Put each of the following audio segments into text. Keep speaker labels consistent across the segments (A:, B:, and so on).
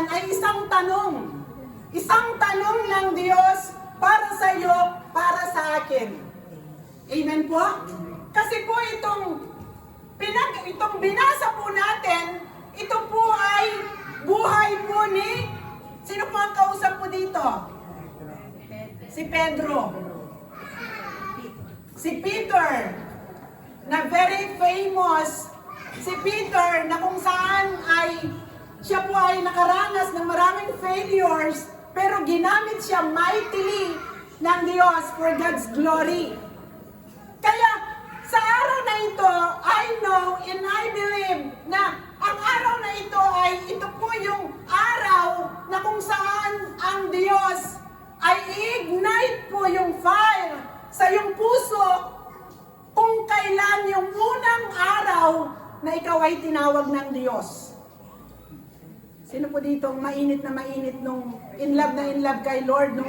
A: yan ay isang tanong. Isang tanong ng Diyos para sa iyo, para sa akin. Amen po? Kasi po itong binasa po natin, ito po ay buhay po ni, sino po ang kausap po dito? Si Pedro. Si Peter, na very famous. Si Peter, na kung saan siya po ay nakaranas ng maraming failures, pero ginamit siya mightily ng Diyos for God's glory. Kaya, sa araw na ito, I know and I believe na ang araw na ito po yung araw na kung saan ang Diyos ay i-ignite po yung fire sa iyong puso kung kailan yung unang araw na ikaw ay tinawag ng Diyos. Sino po dito mainit nung in love kay Lord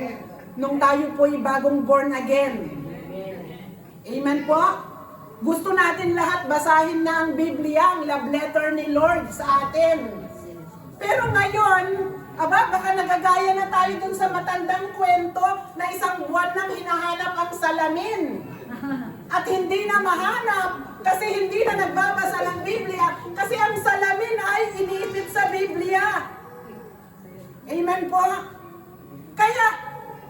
A: nung tayo po ay bagong born again? Amen po? Gusto natin lahat basahin na ang Biblia, ang love letter ni Lord sa atin. Pero ngayon, baka nagagaya na tayo dun sa matandang kwento na isang buwan nang hinahanap ang salamin. At hindi na mahanap kasi hindi na nagbabasa ng Biblia kasi ang salamin ay iniipit sa Biblia. Amen po? Kaya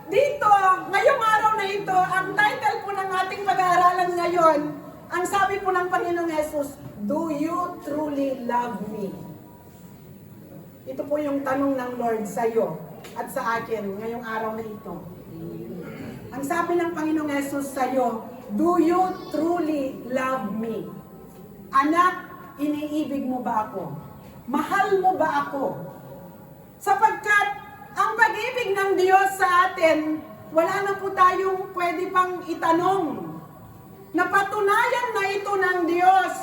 A: dito, ngayong araw na ito, ang title po ng ating pag-aaralan ngayon, ang sabi po ng Panginoong Hesus, do you truly love me? Ito po yung tanong ng Lord sa iyo at sa akin ngayong araw na ito. Ang sabi ng Panginoong Hesus sa iyo, do you truly love me? Anak, iniibig mo ba ako? Mahal mo ba ako? Sapagkat ang pag-ibig ng Diyos sa atin, wala na po tayong pwede pang itanong. Napatunayan na ito ng Diyos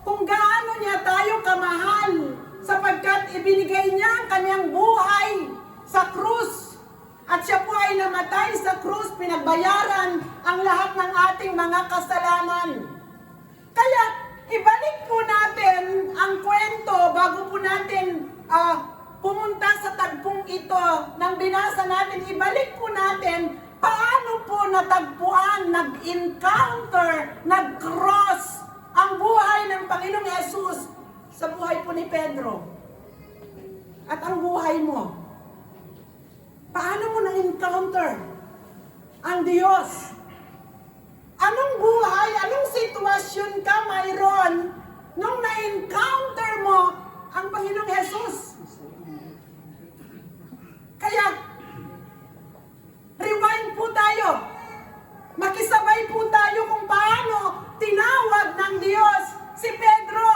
A: kung gaano niya tayo kamahal sapagkat ibinigay niya ang kanyang buhay sa krus. At siya po ay namatay sa krus, pinagbayaran ang lahat ng ating mga kasalanan. Kaya ibalik po natin ang kwento bago po natin pumunta sa tagpong ito nang binasa natin. Ibalik po natin paano po natagpuan, nag-encounter, nag-cross ang buhay ng Panginoong Hesus sa buhay po ni Pedro. At ang buhay mo, paano mo na-encounter ang Diyos? Anong buhay, anong sitwasyon ka mayroon nung na-encounter mo ang Panginoong Hesus? Kaya, rewind po tayo. Makisabay po tayo kung paano tinawag ng Diyos si Pedro.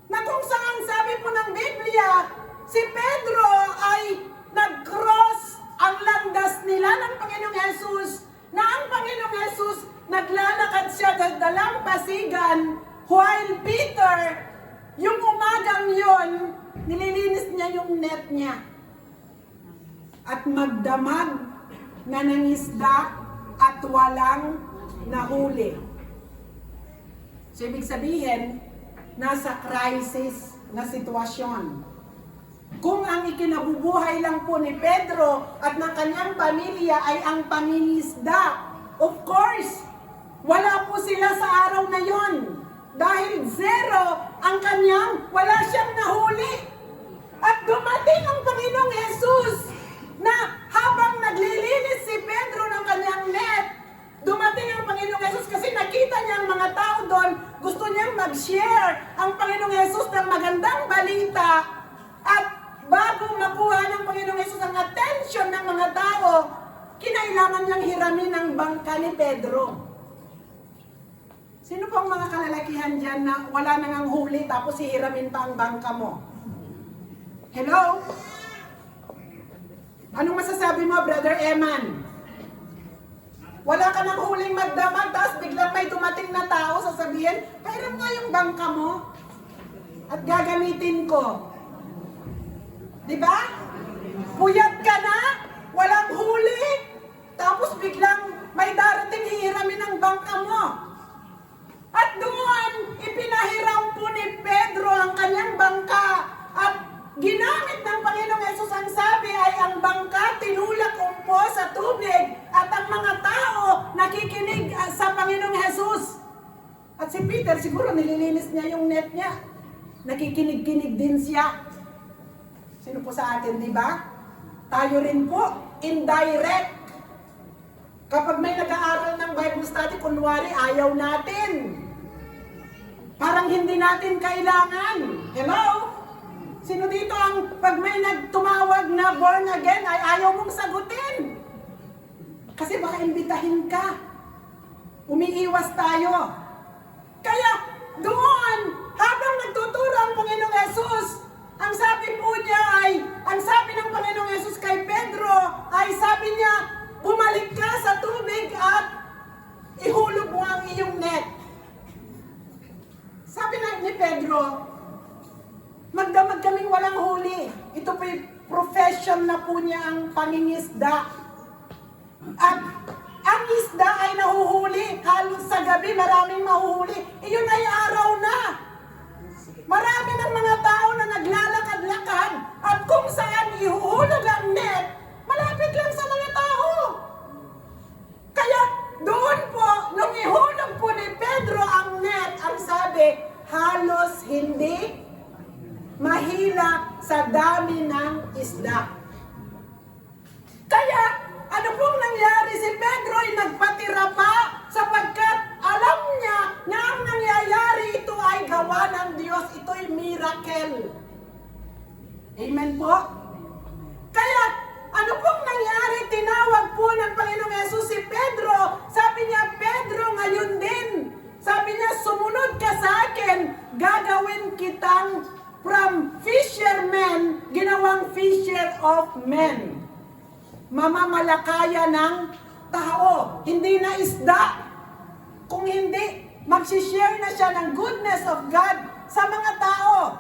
A: Na kung saan sabi po ng Biblia, si Pedro ay nag-cross ang landas nila ng Panginoong Hesus, na ang Panginoong Hesus naglalakad siya sa dalampasigan while Peter, yung umagang yon, nililinis niya yung net niya. At magdamag na ng isda at walang nahuli. So, ibig sabihin, nasa crisis na sitwasyon. Kung ang ikinabubuhay lang po ni Pedro at ng kanyang pamilya ay ang pangingisda, of course, wala po sila sa araw na yon. Dahil zero ang kanyang, wala siyang nahuli. At dumating ang Panginoong Hesus na habang naglilinis si Pedro ng kanyang net, dumating ang Panginoong Hesus kasi nakita niya ang mga tao doon, gusto niyang mag-share ang Panginoong Hesus ng magandang balita. At bago makuha ng Panginoong Hesus ang attention ng mga tao, kinailangan niyang hiramin ang bangka ni Pedro. Sino pang mga kalalakihan dyan na wala nang huli tapos hihiramin pa ang bangka mo? Hello? Anong masasabi mo, Brother Eman? Wala ka nang huling magdamag, tapos biglang may dumating na tao, sasabihin, pairam nga yung bangka mo at gagamitin ko. Diba? Puyat ka na, walang huli, tapos biglang may darating hihiramin ang bangka mo. At doon, ipinahiram po ni Pedro ang kanyang bangka at ginamit na siguro nililinis niya yung net niya. Nakikinig-kinig din siya. Sino po sa atin, di ba? Tayo rin po, indirect. Kapag may nag-aaral ng Bible study, kunwari, ayaw natin. Parang hindi natin kailangan. Hello? Sino dito ang pag may nagtumawag na born again ay ayaw mong sagutin? Kasi baka imbitahin ka. Umiiwas tayo. Kaya doon, habang nagtuturo ang Panginoong Yesus, ang sabi po niya ang sabi ng Panginoong Yesus kay Pedro ay sabi niya, bumalik ka sa tubig at ihulog mo ang iyong net. Sabi ni Pedro, magdamag kaming walang huli. Ito po yung profession na po niya ang pangingisda. At ang isda ay nahuhuli. Halos sa gabi maraming mahuhuli. Iyon ay araw na. Marami ng mga tao na naglalakad-lakad at kung saan ihuhulog ang net, malapit lang sa mga tao. Kaya doon po, nung ihulog po ni Pedro ang net, ang sabi, halos hindi mahila sa dami ng isda. Kaya, ano pong nangyari? Si Pedro ay nagpatira pa sapagkat alam niya na ang nangyayari ito ay gawa ng Diyos. Ito ay miracle. Amen po? Kaya, ano pong nangyari? Tinawag po ng Panginoong Yesus si Pedro. Sabi niya, Pedro, ngayon din. Sabi niya, sumunod ka sa akin. Gagawin kitang from fishermen, ginawang fisher of men. Mamamalakaya ng tao. Hindi na isda. Kung hindi, magsishare na siya ng goodness of God sa mga tao.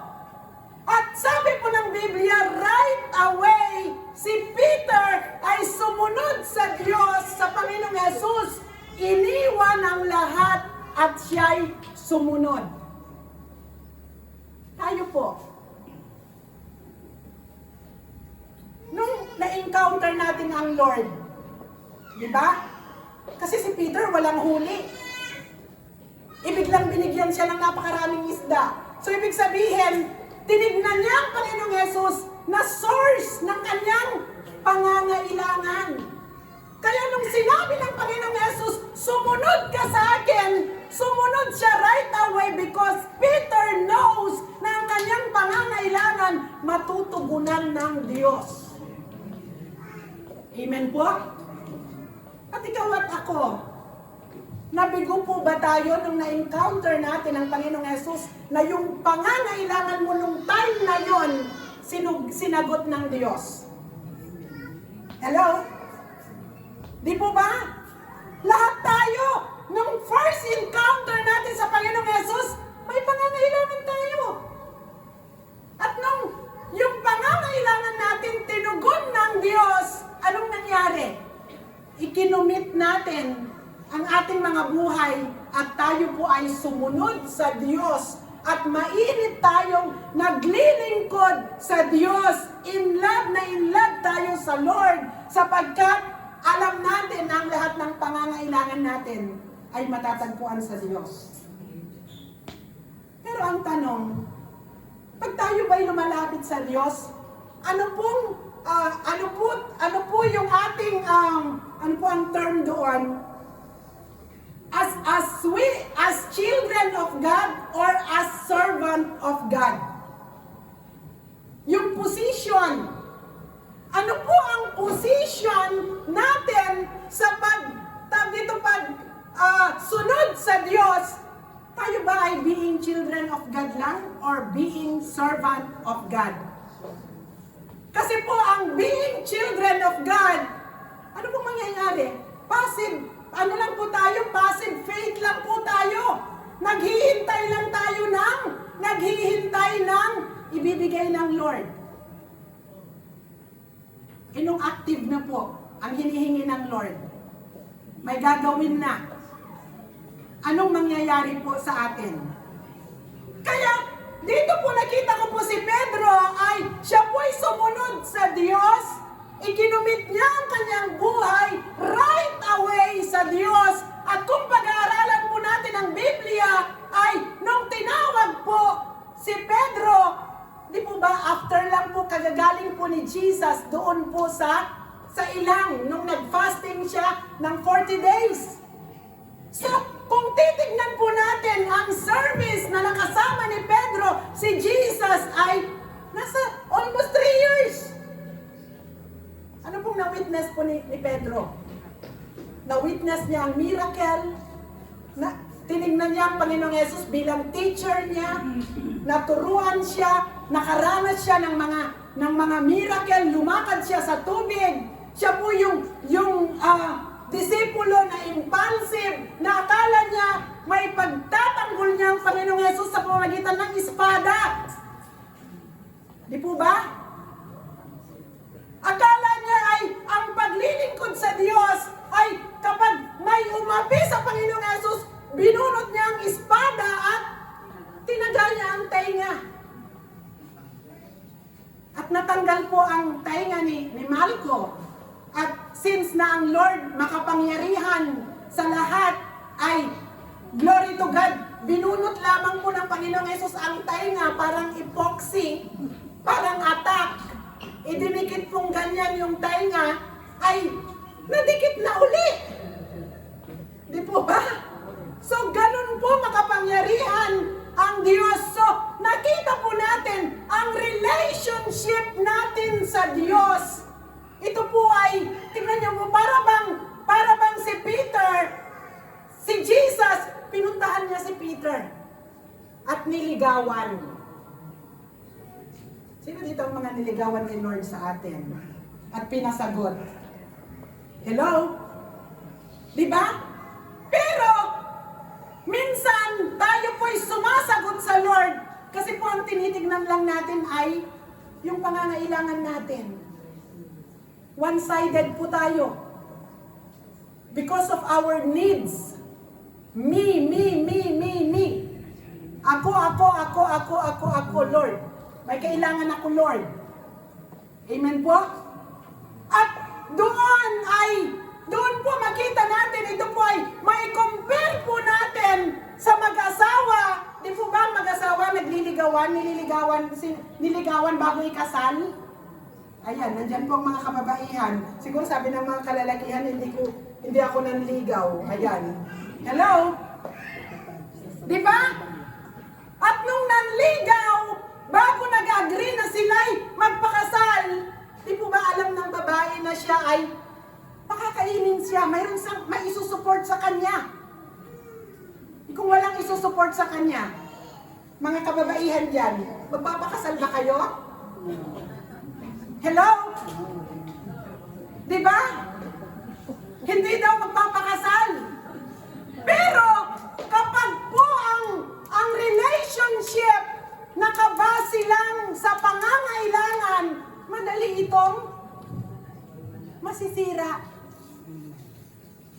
A: At sabi po ng Biblia, right away, si Peter ay sumunod sa Diyos, sa Panginoong Yesus. Iniwan ang lahat at siya'y sumunod. Tayo po. Nung na-encounter natin ang Lord, di ba? Kasi si Peter walang huli. Ibiglang binigyan siya ng napakaraming isda. So ibig sabihin, tinignan niya ang Panginoong Yesus na source ng kanyang pangangailangan. Kaya nung sinabi ng Panginoong Yesus, sumunod ka sa akin, sumunod siya right away because Peter knows na ang kanyang pangangailangan matutugunan ng Diyos. Amen po? At ikaw at ako, nabigo po ba tayo nung na-encounter natin ang Panginoong Yesus na yung pangangailangan mo nung time na yon sinagot ng Diyos? Hello? Di po ba? Lahat tayo, nung first encounter natin sa Panginoong Yesus, may pangangailangan tayo. At nung yung pangangailangan natin tinugon ng Diyos, anong nangyari? Ikinumit natin ang ating mga buhay at tayo po ay sumunod sa Diyos at mainit tayong naglilingkod sa Diyos. In love tayo sa Lord sapagkat alam natin na ang lahat ng pangangailangan natin ay matatagpuan sa Diyos. Pero ang tanong, pag tayo ba'y lumalapit sa Diyos, ano po yung ating ano po ang term doon? As children of God or as servant of God? Yung position. Ano po ang position natin sa sunod sa Diyos? Tayo ba ay being children of God lang or being servant of God? Kasi po ang being children of God, ano pong mangyayari? Passive faith lang po tayo. Naghihintay ng ibibigay ng Lord. Inong active na po ang hinihingi ng Lord. May gagawin na. Anong mangyayari po sa atin? Kaya, dito po nakita ko po si Pedro ay siya po ay sumunod sa Diyos. Ikinumit niya ang kanyang buhay right away sa Diyos. At kung pag-aaralan po natin ang Biblia ay no kagagaling po ni Jesus doon po sa ilang nung nag-fasting siya ng 40 days. So, kung titignan po natin ang service na nakasama ni Pedro, si Jesus ay nasa almost 3 years. Ano pong na-witness po ni Pedro? Na-witness niya ang miracle, na tinignan niya ang Panginoong Yesus bilang teacher niya, naturuan siya, nakaranas siya ng mga miracle, lumakad siya sa tubig. Siya po yung disipulo na impulsive, na akala niya may pagtatanggol niya ang Panginoong Yesus sa pamamagitan ng espada. Di po ba? Akala niya ay ang paglilingkod sa Diyos ay kapag may umapi sa Panginoong Yesus, binunot niya ang espada at tinaga niya ang tainga. At natanggal po ang tainga ni Malco. At since na ang Lord makapangyarihan sa lahat ay glory to God, binunot lamang po ng Panginoong Yesus ang tainga, parang epoxy, parang attack. Idinikit pong ganyan yung tainga, ay nadikit na uli. Di po ba? So, ganun po makapangyarihan ang Diyos. So, nakita po natin ang relationship natin sa Diyos. Ito po ay, tingnan niyo po, para bang si Peter, si Jesus, pinuntahan niya si Peter at niligawan. Sino dito ang mga niligawan ni Lord sa atin at pinasagot? Hello? Di ba? Pero, minsan, tayo po'y sumasagot sa Lord kasi po ang tinitignan lang natin ay yung pangangailangan natin. One-sided po tayo. Because of our needs. Me. Ako, Lord. May kailangan ako, Lord. Amen po? At doon po makita natin, ito po ay may compare po natin sa mag-asawa. Di po ba mag-asawa nililigawan bago ikasal? Ayan, nandyan po ang mga kababaihan. Siguro sabi ng mga kalalakihan, hindi ako nanligaw. Ayan. Hello? Di ba? At nung nanligaw, bago nag-agree na sila'y magpakasal, di po ba alam ng babae na siya ay pakakainin siya, may isusupport sa kanya. Kung walang isusupport sa kanya, mga kababaihan dyan, magpapakasal ba kayo? Hello? Di ba? Hindi daw magpapakasal. Pero kapag po ang relationship nakabase lang sa pangangailangan, madali itong masisira.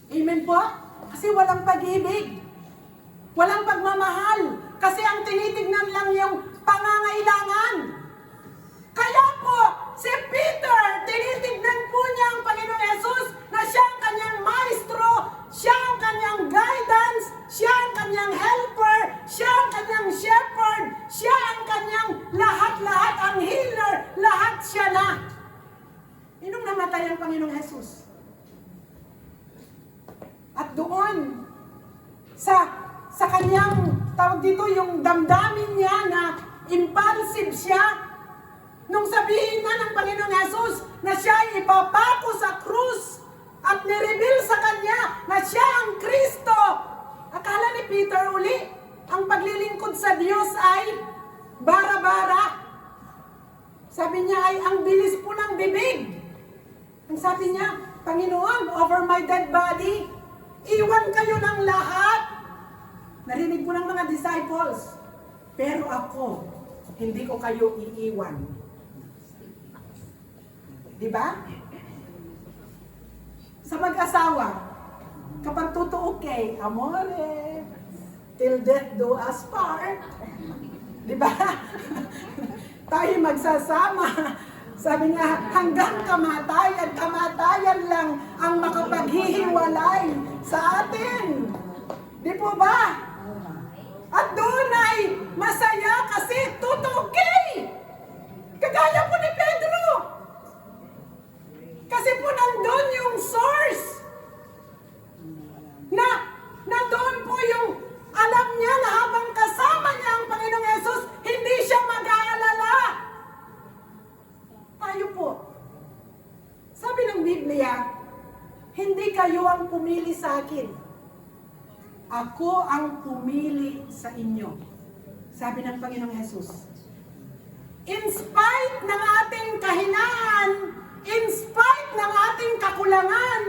A: Amen po? Kasi walang pag-ibig. Walang pagmamahal. Kasi ang tinitignan lang yung pangangailangan. Kaya po, si Peter, tinitignan po niya ang Panginoong Yesus na siya ang kanyang maestro, siya ang kanyang guidance, siya ang kanyang helper, siya ang kanyang shepherd, siya ang kanyang lahat-lahat, ang healer, lahat siya na. Inong namatay ang Panginoong Yesus. At doon, sa kanyang, tawag dito, yung damdamin niya na impulsive siya, nung sabihin na ng Panginoong Yesus na siya ay ipapako sa krus at nireveal sa kanya na siya ang Kristo, akala ni Peter uli, ang paglilingkod sa Diyos ay bara-bara. Sabi niya ay ang bilis po ng bibig. Ang sabi niya, Panginoon, over my dead body, iwan kayo ng lahat. Narinig po ng mga disciples, pero ako, hindi ko kayo iiwan. Diba? Sa mag-asawa, kapag totoo kay amore, till death do us part. Diba? Tayo magsasama. Sabi niya, hanggang kamatayan, kamatayan lang ang makapaghihiwalay sa atin. Di po ba? At doon ay masaya kasi totoo kay. Kagaya po ni Pedro. ang pumili sa akin. Ako ang pumili sa inyo. Sabi ng Panginoong Jesus. In spite ng ating kahinaan, in spite ng ating kakulangan,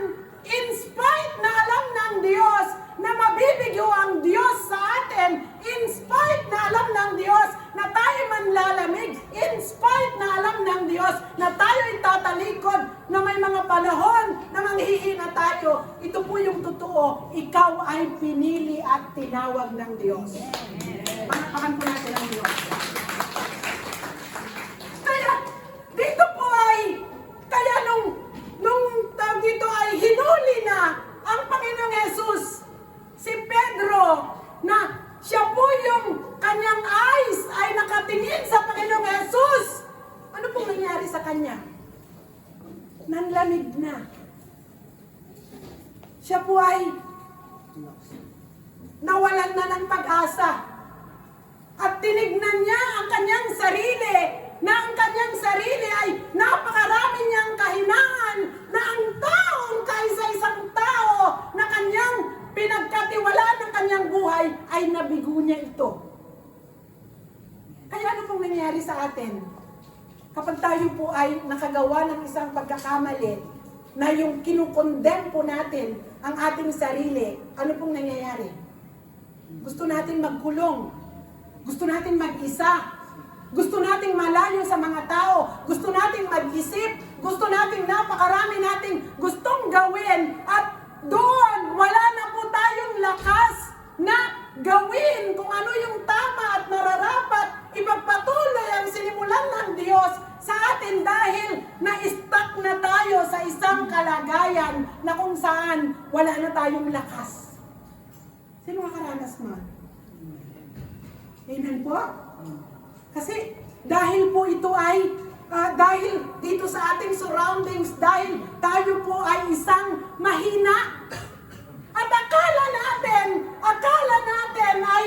A: in spite na alam ng Diyos na mabibigyo ang Diyos sa atin, in spite na alam ng Diyos na tayo manlalamig, in spite na alam ng Diyos na tayo itatalikod, na may mga panahon na manghihina tayo, ito po yung totoo, ikaw ay pinili at tinawag ng Diyos. Panapakan po natin ang Diyos. Kaya, dito po ay, kaya nung tawag dito ay hinuli na ang Panginoong Jesus, si Pedro, na siya po yung kanyang eyes ay nakatingin sa Panginoong Jesus. Ano pong nangyari sa kanya? Nanlamig na. Siya po ay nawalan na ng pag-asa. At tinignan niya ang kanyang sarili, na ang kanyang sarili ay napakarami niyang kahinaan, na ang taong kaisa-isang tao na kanyang pinagkatiwalaan ng kanyang buhay ay nabigo niya ito. Kaya ano pong nangyari sa atin? Kapag tayo po ay nakagawa ng isang pagkakamali na yung kinukondem po natin ang ating sarili, ano pong nangyayari? Gusto natin magkulong. Gusto natin mag-isa. Gusto nating malayo sa mga tao. Gusto nating mag-isip. Gusto nating napakarami nating gustong gawin. At doon, wala na po tayong lakas na gawin kung ano yung tama at nararapat. Ipagpatuloy ang sinimulan ng Diyos sa atin dahil na-stuck na tayo sa isang kalagayan na kung saan wala na tayong lakas. Sino makaranas mo? Amen po? Kasi dahil po ito ay, dahil dito sa ating surroundings, dahil tayo po ay isang mahina. At akala natin ay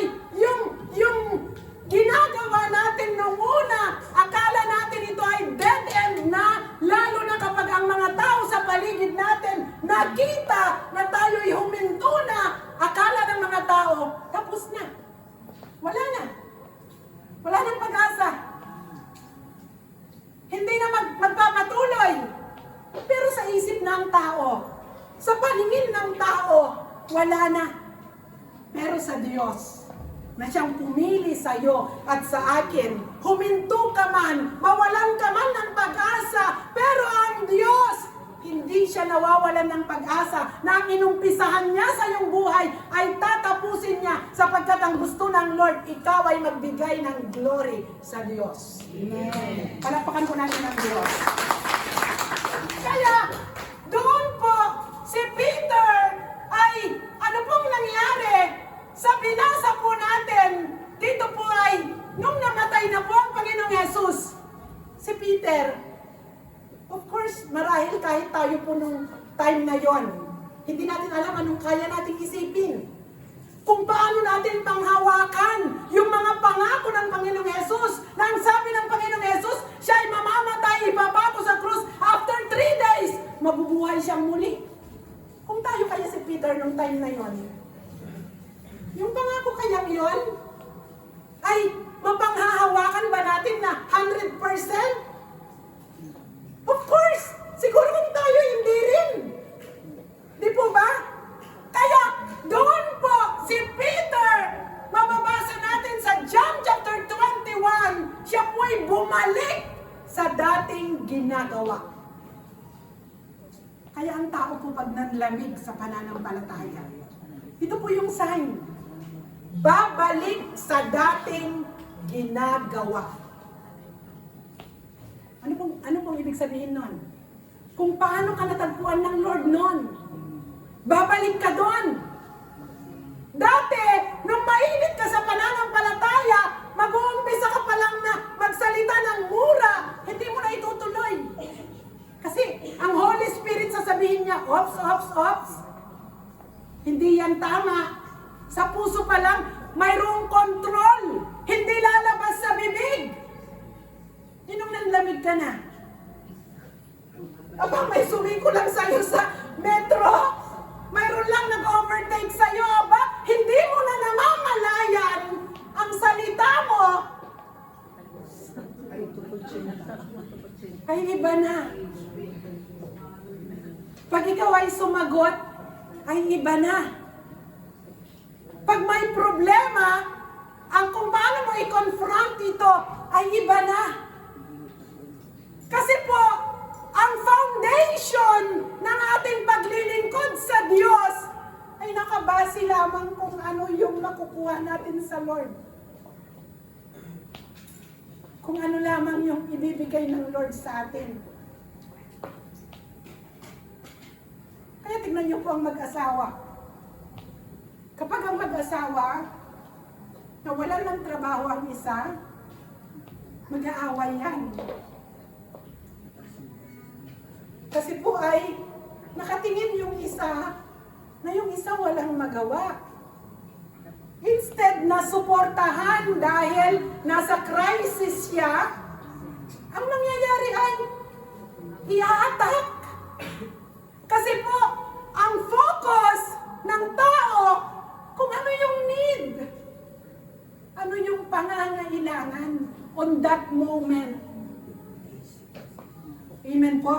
A: yung ginagawa natin nung una, akala natin ito ay dead end na, lalo na kapag ang mga tao sa paligid natin nakita na tayo'y huminto na, akala ng mga tao, tapos na. Wala na. Wala nang pag-asa. Hindi na magpapatuloy. Pero sa isip ng tao, sa paningin ng tao, wala na. Pero sa Diyos, na siyang pumili sa iyo at sa akin, huminto ka man, mawalan ka man ng pag-asa, pero ang Diyos, hindi siya nawawalan ng pag-asa na ang inumpisahan niya sa iyong buhay ay tatapusin niya sapagkat ang gusto ng Lord, ikaw ay magbigay ng glory sa Diyos. Amen. Palapakan po natin ang Diyos. Kaya, doon po, si Peter ay, ano pong nangyari? Sa binasa po natin, dito po ay, nung namatay na po ang Panginoong Jesus, si Peter, of course, marahil kahit tayo po nung time na yon, hindi natin alam anong kaya nating isipin. Kung paano natin panghawakan yung mga pangako ng Panginoong Jesus, na ang sabi ng Panginoong Jesus, siya ay mamamatay, ipapako sa krus, after 3 days, mabubuhay siyang muli. Kung tayo kaya si Peter nung time na yon, yung pangako kayang yon, ay mapanghahawakan ba natin na 100%? Of course! Siguro kung tayo, hindi rin. Di po ba? Kaya, doon po, si Peter, mababasa natin sa John chapter 21, siya po ay bumalik sa dating ginagawa. Kaya ang tao po pag nanlamig sa pananampalataya, ito po yung sign. Babalik sa dating ginagawa. Ano pong ibig sabihin nun? Kung paano ka natagpuan ng Lord nun. Babalik ka doon. Dati, nung mainit ka sa pananampalataya, mag-uumpisa ka pa lang na magsalita ng mura, hindi mo na itutuloy. Kasi ang Holy Spirit sasabihin niya, ops. Hindi yan tama. Sa puso pa lang, mayroong control. Hindi lalabas sa bibig. Inong nanlamig ka na. Aba, may sumiko lang sa'yo sa metro. mayroon lang nag-overtake sa'yo, aba, hindi mo na namamalayan ang salita mo. Ay, iba na. Pag ikaw ay sumagot, ay iba na. Pag may problema, ang kung paano mo i-confront ito, ay iba na. Kasi po, ang foundation ng ating paglilingkod sa Diyos ay nakabase lamang kung ano yung makukuha natin sa Lord. Kung ano lamang yung ibibigay ng Lord sa atin. Kaya tignan niyo po ang mag-asawa. Kapag ang mag-asawa, nawalan ng trabaho ang isa, mag-aaway yan. Kasi po ay nakatingin yung isa na yung isa walang magawa. Instead na suportahan dahil nasa crisis siya, ang nangyayari ay i-attack. Kasi po, ang focus ng tao kung ano yung need. Ano yung pangangailangan on that moment. Amen po?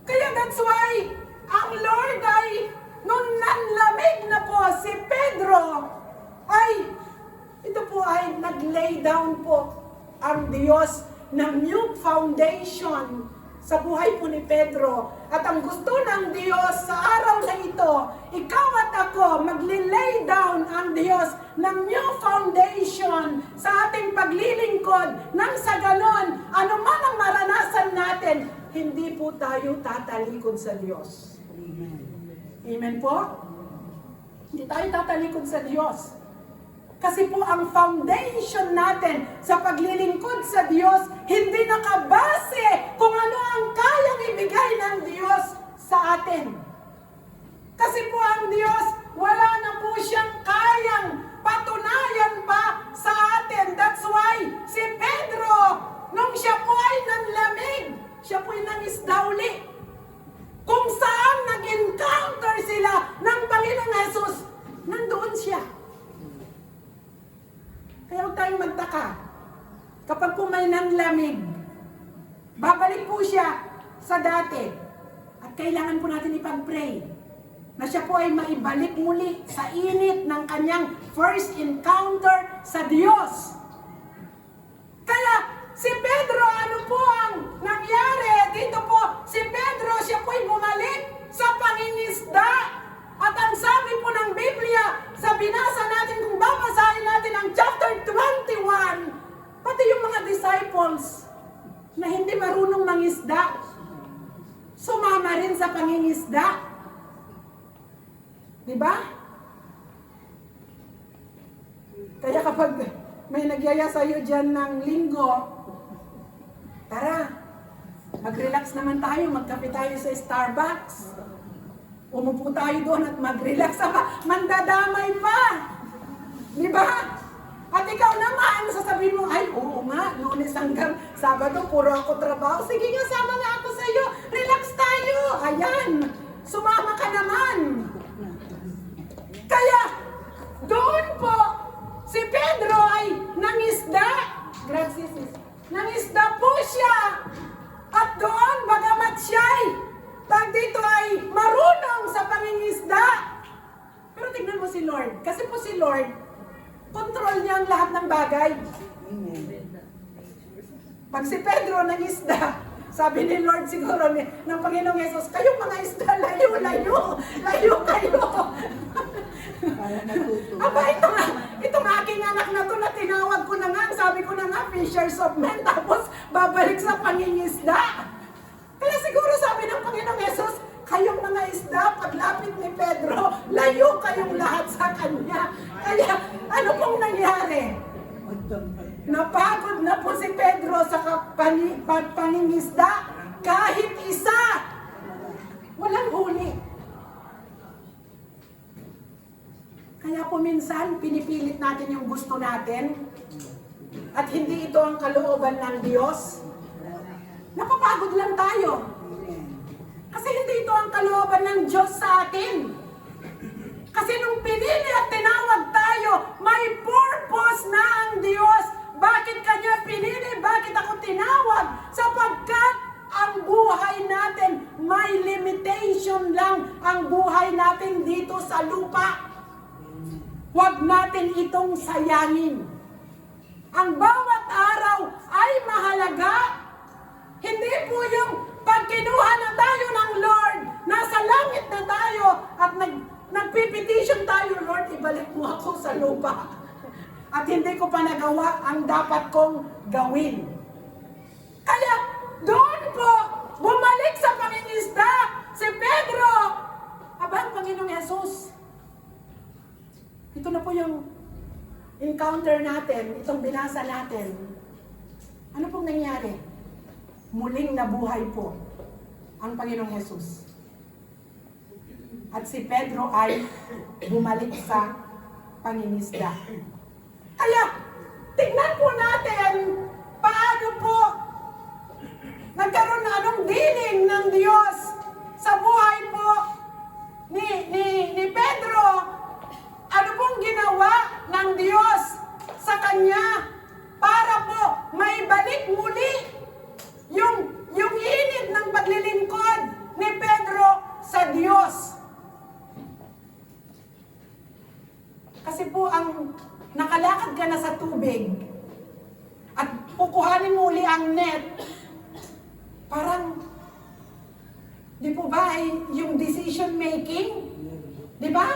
A: Kaya that's why ang Lord ay nung nanlamig na po si Pedro ay ito po ay nag-lay down po ang Diyos ng new foundation sa buhay po ni Pedro. At ang gusto ng Diyos sa araw na ito, ikaw at ako, magli-lay down ang Diyos ng new foundation sa ating paglilingkod nang sa ganon, anuman ang maranasan natin, hindi po tayo tatalikod sa Diyos. Amen po? Hindi tayo tatalikod sa Diyos. Kasi po ang foundation natin sa paglilingkod sa Diyos, hindi nakabase kung ano ang kayang ibigay ng Diyos sa atin. Kasi po ang Diyos, wala na po siyang kayang patunayan pa sa atin. That's why si Pedro, nung siya po ay nanlamig, siya po ay nangisdauli. Kung saan nag-encounter sila ng Panginoong Jesus, nandoon siya. Kaya huwag tayong magtaka. Kapag po may nanlamig, babalik po siya sa dati. At kailangan po natin ipag-pray na siya po ay maibalik muli sa init ng kanyang first encounter sa Diyos. Kaya si Pedro, ano po ang nangyari? Dito po, si Pedro, siya po ay bumalik sa pangingisda. At ang sabi po ng Biblia, sa binasa natin, kung babasahin natin ang chapter 21, pati yung mga disciples na hindi marunong mangisda, sumama rin sa pangingisda. Diba? Kaya kapag may nagyaya sa'yo dyan ng linggo, tara, mag-relax naman tayo, magkape tayo sa Starbucks. Umupo tayo doon at mag-relax. Mandadamay pa. Di ba? At ikaw naman, sasabihin mo, ay, oo nga, Lunes hanggang Sabado, puro ako trabaho. Sige nga, sama nga ako sa iyo. Relax tayo. Ayan. Sumama ka naman. Kaya, doon po, si Pedro ay nangisda. Gracias, sis. Nangisda po siya. At doon, bagamat siya'y dito ay marunong sa pangingisda. Pero tignan mo si Lord. Kasi po si Lord, control niya ang lahat ng bagay. Pag si Pedro nangisda, sabi ni Lord siguro ng Panginoong Yesus, kayong mga isda, layo, layo, layo kayo. Aba, itong aking anak na to na tinawag ko na nga, sabi ko na nga, fishers of men, tapos babalik sa pangingisda. Kaya siguro sabi ng Panginoong Yesus, kayong mga isda, paglapit ni Pedro, layo kayong lahat sa kanya. Kaya, ano pong nangyari? Napagod na po si Pedro sa pangingisda, kahit isa. Walang huli. Kaya po minsan, pinipilit natin yung gusto natin, at hindi ito ang kalooban ng Diyos. Napapagod lang tayo. Kasi hindi ito ang kalooban ng Diyos sa atin. Kasi nung pinili at tinawag tayo, may purpose na ang Diyos. Bakit Kanya pinili? Bakit ako tinawag? Sapagkat ang buhay natin, may limitation lang ang buhay natin dito sa lupa. Huwag natin itong sayangin. Ang bawat araw ay mahalaga. Hindi po yung pag kinuha na tayo ng Lord, nasa langit na tayo at nagpipetition tayo, Lord, ibalik mo ako sa lupa. At hindi ko pa nagawa ang dapat kong gawin. Kaya doon po, bumalik sa pangingisda si Pedro. Aba, Panginoong Yesus. Ito na po yung encounter natin, itong binasa natin. Ano pong nangyari? Muling nabuhay po ang Panginoong Yesus. At si Pedro ay bumalik sa pangingisda. Kaya, tignan po natin paano po nagkaroon na anong dealing ng Diyos sa buhay po ni Pedro. Ano pong ginawa ng Diyos sa kanya para po maibalik muli yung init ng paglilingkod ni Pedro sa Diyos. Kasi po ang nakalakad ka na sa tubig at kukuhanin mo uli ang net, parang, di po ba ay yung decision making? Di ba?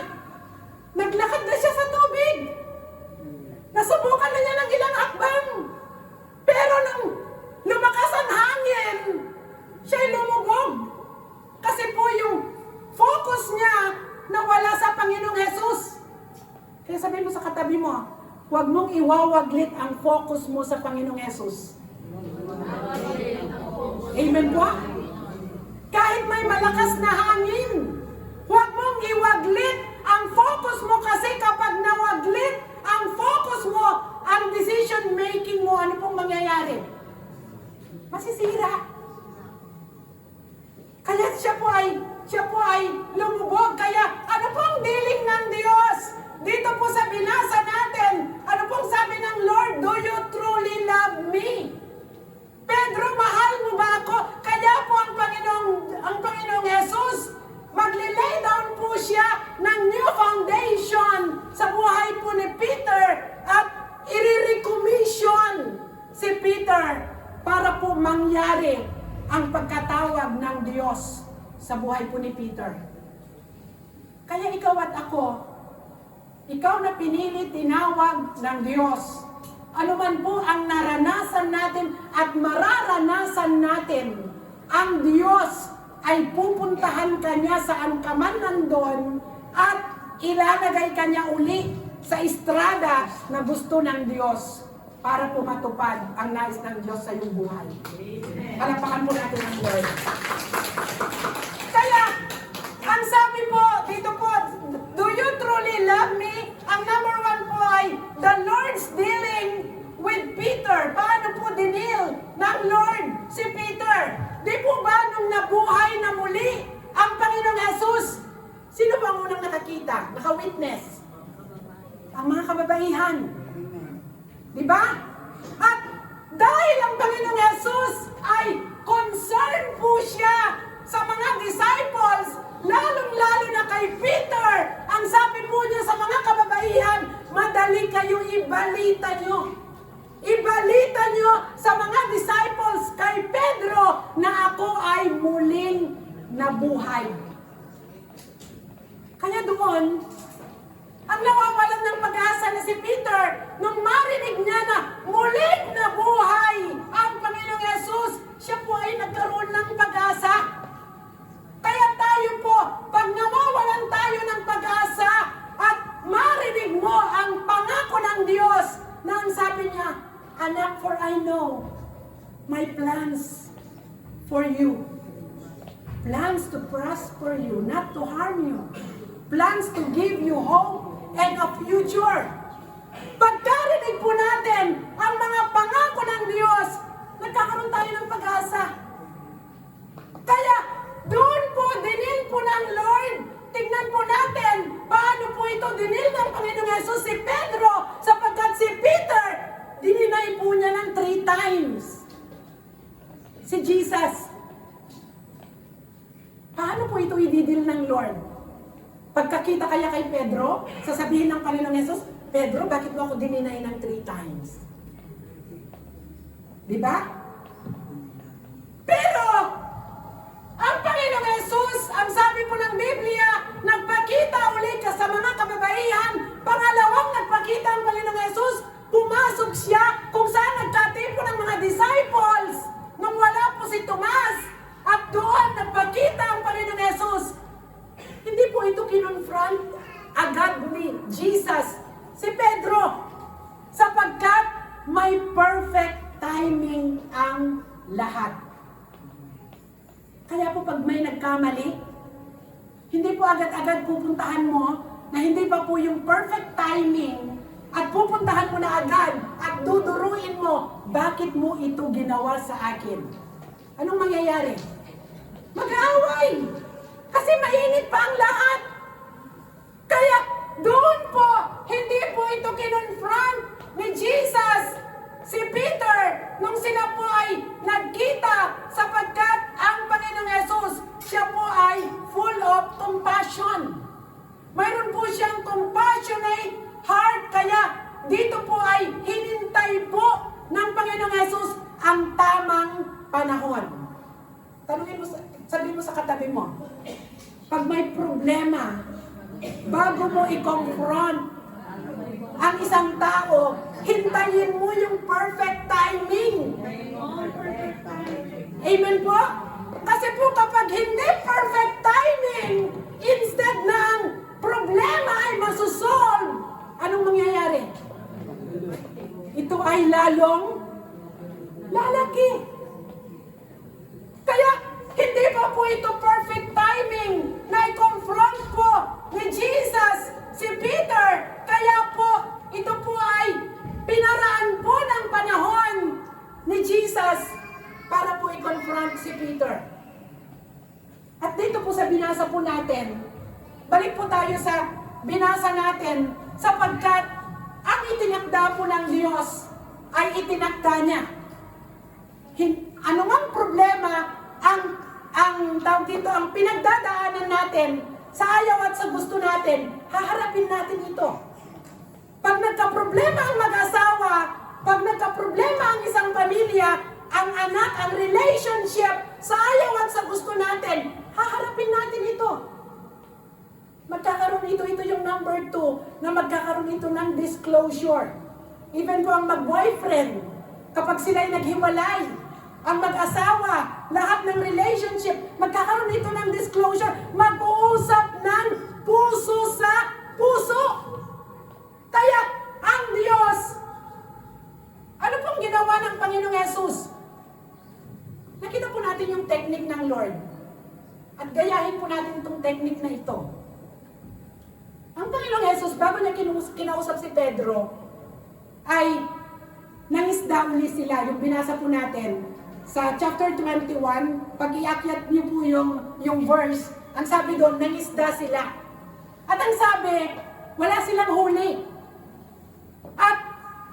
A: Naglakad na siya sa tubig. Nasubukan na niya ng ilang hakbang. Pero nung lumakas ang hangin, siya'y lumubog. Kasi po yung focus niya nawala sa Panginoong Yesus. Kaya sabihin mo sa katabi mo, huwag mong iwawaglit ang focus mo sa Panginoong Yesus. Amen po? Kahit may malakas na hangin, huwag mong iwaglit ang focus mo kasi kapag nawaglit ang focus mo, ang decision making mo, ano pong mangyayari? Masisira. Kaya siya po ay lumubog. Kaya ano pong dealing ng Diyos? Dito po sa binasa natin, ano pong sabi ng Lord? Do you truly love me? Pedro, mahal mo ba ako? Kaya po ang Panginoong Jesus, magli-lay down po siya ng new foundation sa buhay po ni Peter at i-recommission si Peter para po mangyari ang pagkatawag ng Diyos sa buhay po ni Peter. Kaya ikaw at ako, ikaw na pinili, tinawag ng Diyos. Ano man po ang naranasan natin at mararanasan natin, ang Diyos ay pupuntahan kanya saan ka man nandun at ilalagay kanya uli sa estrada na gusto ng Diyos para po matupad ang nais ng Diyos sa iyong buhay. Palapakan po natin ang Lord. Kaya, ang sabi po, dito po, do you truly love me? Ang number one po ay, the Lord's dealing with Peter. Paano po dinil ng Lord si Peter? Di po ba nung nabuhay na muli ang Panginoong Jesus? Sino ba ang unang nakakita? Naka-witness? Ang mga kababaihan. Di ba? At dahil ang Panginoong Jesus ay concerned po siya sa mga disciples, lalong-lalo na kay Peter, ang sabi po niya sa mga kababaihan, madali kayo ibalita nyo. Ibalita nyo sa mga disciples kay Pedro na ako ay muling nabuhay. Kaya doon, ang nawawalan ng pag-asa na si Peter, nung marinig niya na muling nabuhay ang Panginoong Yesus, siya po ay nagkaroon ng pag-asa. Kaya tayo po, pag nawawalan tayo ng pag-asa at marinig mo ang pangako ng Diyos na ang sabi niya, anak, for I know my plans for you. Plans to prosper you, not to harm you. Plans to give you hope and a future. Pagkarinig po natin ang mga pangako ng Diyos, nagkakaroon tayo ng pag-asa. Kaya, doon po Jesus. Paano po ito i-deal ng Lord? Pagkakita kaya kay Pedro, sasabihin ng Panginoong Yesus, Pedro, bakit mo ako dininay ng 3 times? Di ba? Pero, ang Panginoong Yesus, ang sabi po ng Biblia, nagpakita ulit ka sa mga kababaihan. Pangalawang nagpakita ang Panginoong Yesus, pumasok siya kung saan nagkatipo ng mga disciples nung wala po si Tomas. At doon nagpakita ang Panginoong Yesus. Hindi po ito kinonfront agad ni Jesus si Pedro, sapagkat may perfect timing ang lahat. Kaya po pag may nagkamali, hindi po agad-agad pupuntahan mo na hindi pa po yung perfect timing at pupuntahan mo na agad at duduruin mo, bakit mo ito ginawa sa akin? Anong mangyayari? Mag-aaway! Kasi mainit pa ang lahat. Kaya doon po, hindi po ito kinonfront ni Jesus si Peter nung sila po ay nagkita, sapagkat ang Panginoong Yesus, siya po ay full of compassion. Mayroon po siyang compassionate heart, kaya dito po ay hinintay po ng Panginoong Yesus ang tamang panahon. Tanungin mo, sabihin mo sa katabi mo, pag may problema, bago mo i-confront ang isang tao, hintayin mo yung perfect timing. Amen po? Kasi po kapag hindi perfect timing, instead ng problema ay masusolve, anong mangyayari? Ito ay lalong lalaki. Kaya hindi pa po ito perfect timing na i-confront po ni Jesus si Peter. Kaya po, ito po ay pinaraan po ng panahon ni Jesus para po i-confront si Peter. At dito po sa binasa po natin, balik po tayo sa binasa natin, sapagkat ang itinakda po ng Diyos ay itinakda niya. Ano mang problema ang tawag dito, ang pinagdadaanan natin sa ayaw at sa gusto natin, haharapin natin ito. Pag nagka-problema ang mag-asawa, pag nagka-problema ang isang pamilya, ang anak, ang relationship, sa ayaw at sa gusto natin, haharapin natin ito. Magkakaroon ito yung number 2, na magkakaroon ito ng disclosure. Even po ang mag-boyfriend, kapag sila'y naghiwalay, ang mag-asawa, lahat ng relationship, magkakaroon ito ng disclosure, mag-uusap ng puso sa puso. Kaya, ang Diyos, ano pong ginawa ng Panginoong Yesus? Nakita po natin yung technique ng Lord. At gayahin po natin itong technique na ito. Ang Panginoong Yesus, bago niya kinausap si Pedro, ay nangisda uli sila, yung binasa po natin. Sa chapter 21, pag iakyat niyo po yung verse, ang sabi doon, nangisda sila. At ang sabi, wala silang huli. At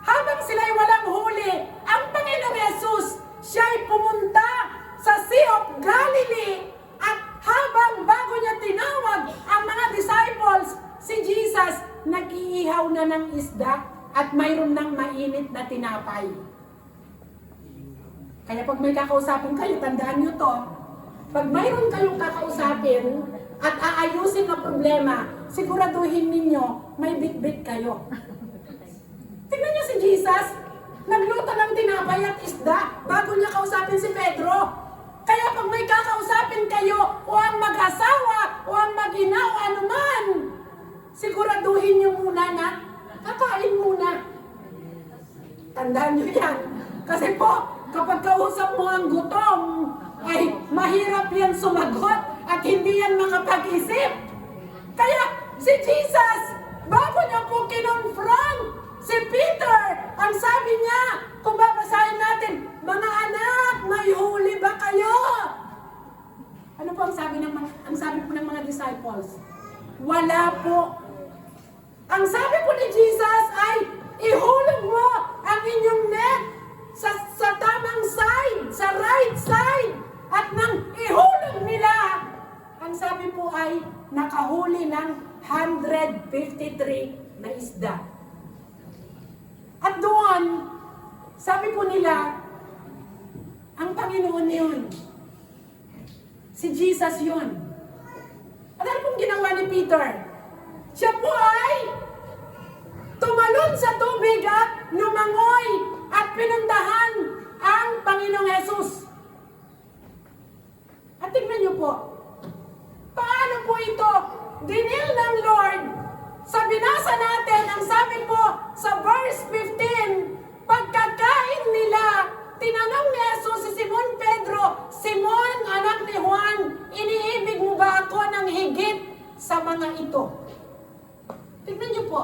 A: habang sila'y walang huli, ang Panginoong Yesus, siya'y pumunta sa Sea of Galilee. At habang bago niya tinawag ang mga disciples, si Jesus, nag-iihaw na ng isda at mayroon ng mainit na tinapay. Kaya pag may kakausapin kayo, tandaan nyo to. Pag mayroon kayong kakausapin at aayusin na problema, siguraduhin ninyo may bit-bit kayo. Tingnan nyo si Jesus, nagluto ng tinapay at isda bago niya kausapin si Pedro. Kaya pag may kakausapin kayo, o ang mag-asawa, o ang mag-ina, o anuman, siguraduhin nyo muna na kakain muna. Tandaan nyo yan. Kasi po, kapag kausap mo ang gutom, ay mahirap yan sumagot at hindi yan makapag-isip. Kaya si Jesus, bago niya po kinonfront si Peter, ang sabi niya, kung babasahin natin, mga anak, may huli ba kayo? Ano po ang sabi po ng mga disciples? Wala po. Ang sabi po ni Jesus ay, ihulog mo ang inyong net sa tamang side, sa right side. nakahuli ng 153 na isda. At doon, sabi po nila, ang Panginoon yun. Si Jesus yun. At ano pong ginawa ni Peter? Siya po ay tumalon sa tubig at lumangoy at pinuntahan ang Panginoong Hesus. At tignan niyo po, paano po ito dinil ng Lord? Sa binasa natin, ang sabi po sa verse 15, pagkakain nila, tinanong ni Jesus si Simon Pedro, Simon, anak ni Juan, iniibig mo ba ako ng higit sa mga ito? Tignan niyo po.